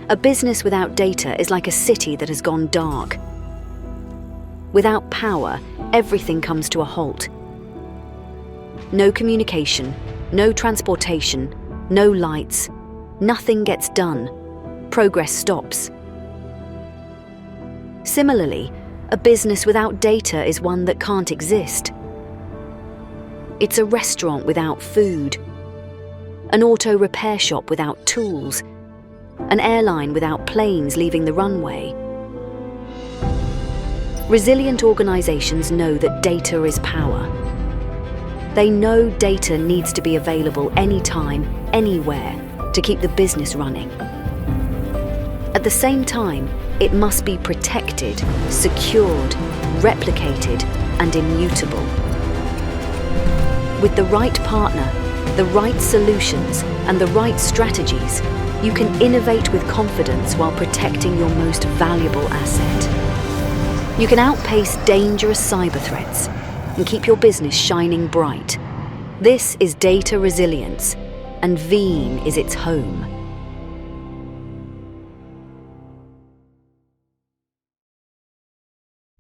A business without data is like a city that has gone dark. Without power, everything comes to a halt. No communication, no transportation, no lights. Nothing gets done. Progress stops. Similarly, a business without data is one that can't exist. It's a restaurant without food, an auto repair shop without tools, an airline without planes leaving the runway. Resilient organizations know that data is power. They know data needs to be available anytime, anywhere, to keep the business running. At the same time, it must be protected, secured, replicated, and immutable. With the right partner, the right solutions, and the right strategies, you can innovate with confidence while protecting your most valuable asset. You can outpace dangerous cyber threats and keep your business shining bright. This is data resilience, and Veeam is its home.